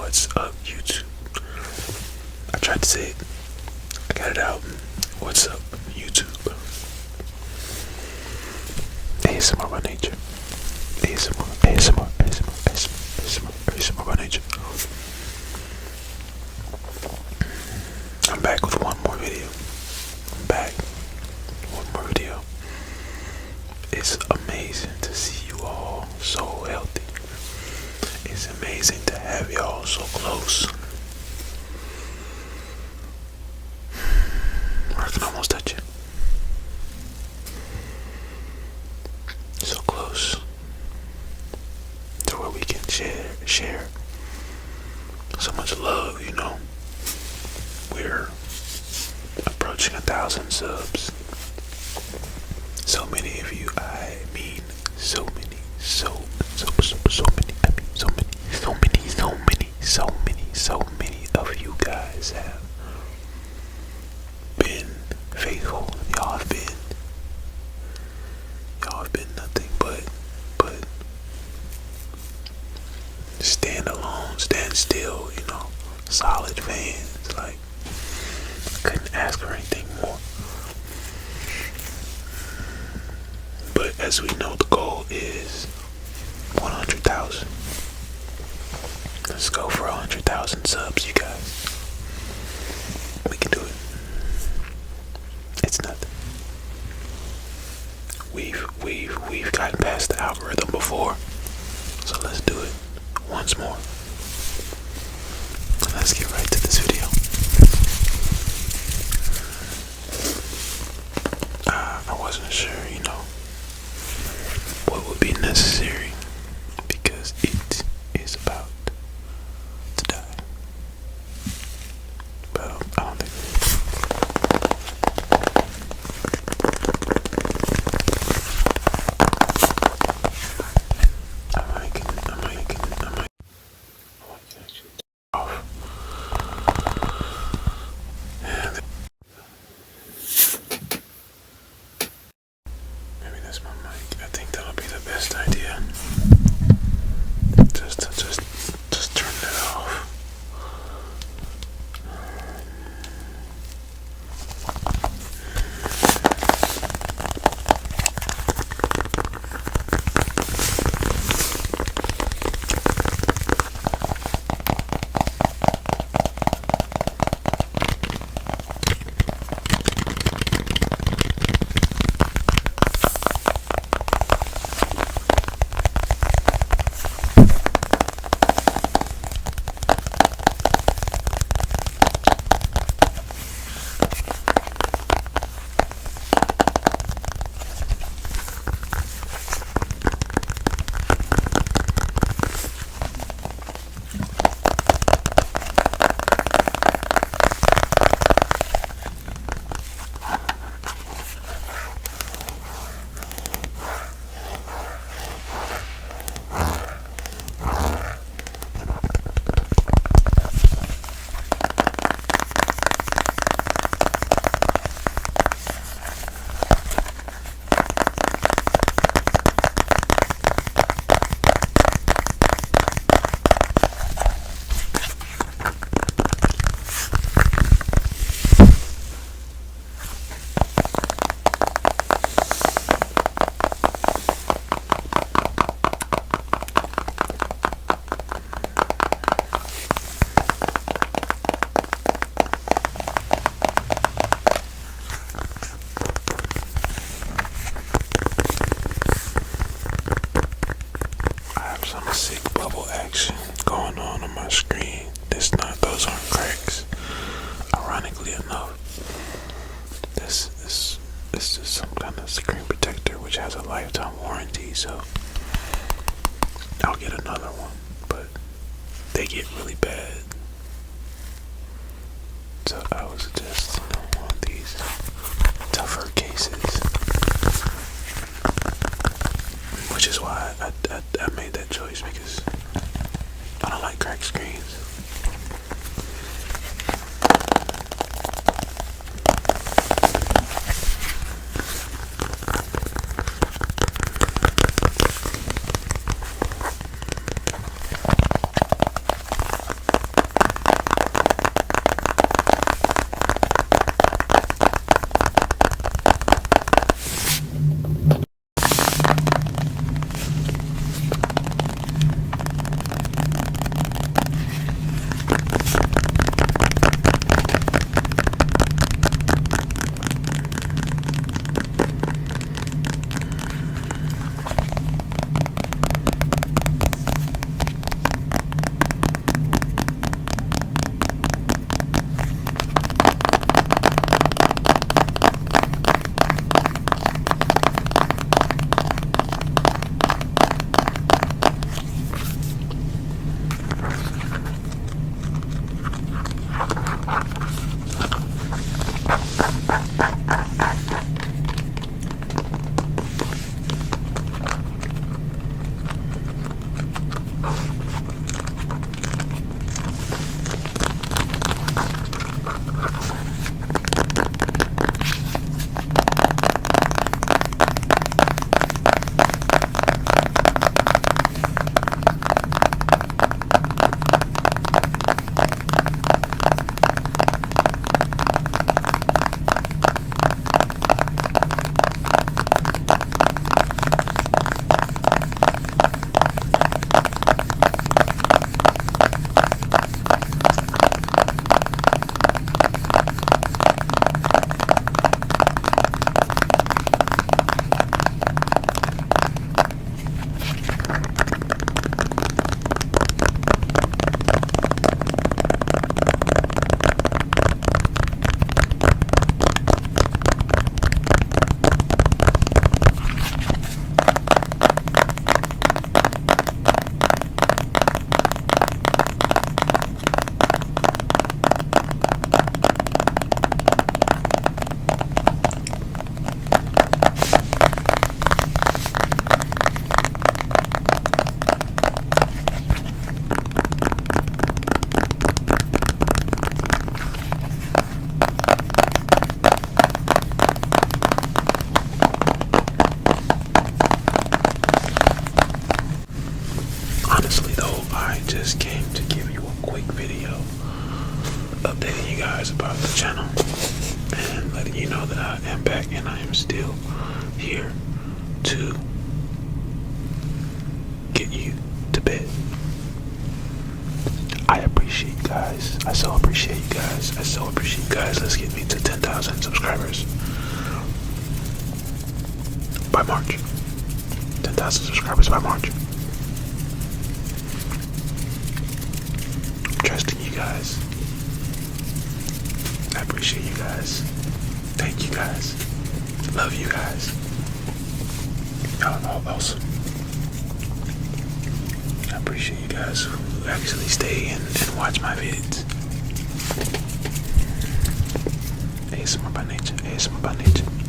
What's up, YouTube? I tried to say it. I got it out. What's up, YouTube? ASMR by nature. ASMR by nature. I'm back with one more video. It's amazing to see you all so healthy. It's amazing to have y'all so close. I can almost touch it. So close to where we can share so much love, you know. We're approaching 1,000 subs. So many of you, I mean so many of you guys have been faithful. Y'all have been nothing but stand alone, stand still, you know, solid fans. Like, couldn't ask for anything more. But as we know, the goal is 100,000. Let's go for 100,000 subs, you guys. We can do it. It's nothing. We've gotten past the algorithm before, so let's do it once more. Let's get right to this video. I wasn't sure, you know, what would be necessary, because it is about to die. But I don't think I might actually off. Maybe that's my mic. I think that'll be the best idea. Just turn that off. Some sick bubble action going on my screen. Those aren't cracks. Ironically enough, this is some kind of screen protector which has a lifetime warranty, so I'll get another one, but they get really bad. So I would suggest, you know, one of these tougher cases. Which is why I made that choice, because I don't like cracked screens. quick video updating you guys about the channel and letting you know that I am back and I am still here to get you to bed. I appreciate you guys. I so appreciate you guys. I so appreciate you guys. Let's get me to 10,000 subscribers by March. 10,000 subscribers by March. I'm trusting you guys. I appreciate you guys. Thank you guys. Love you guys. Y'all are awesome. I appreciate you guys who actually stay and watch my vids. ASMR by nature. ASMR by nature.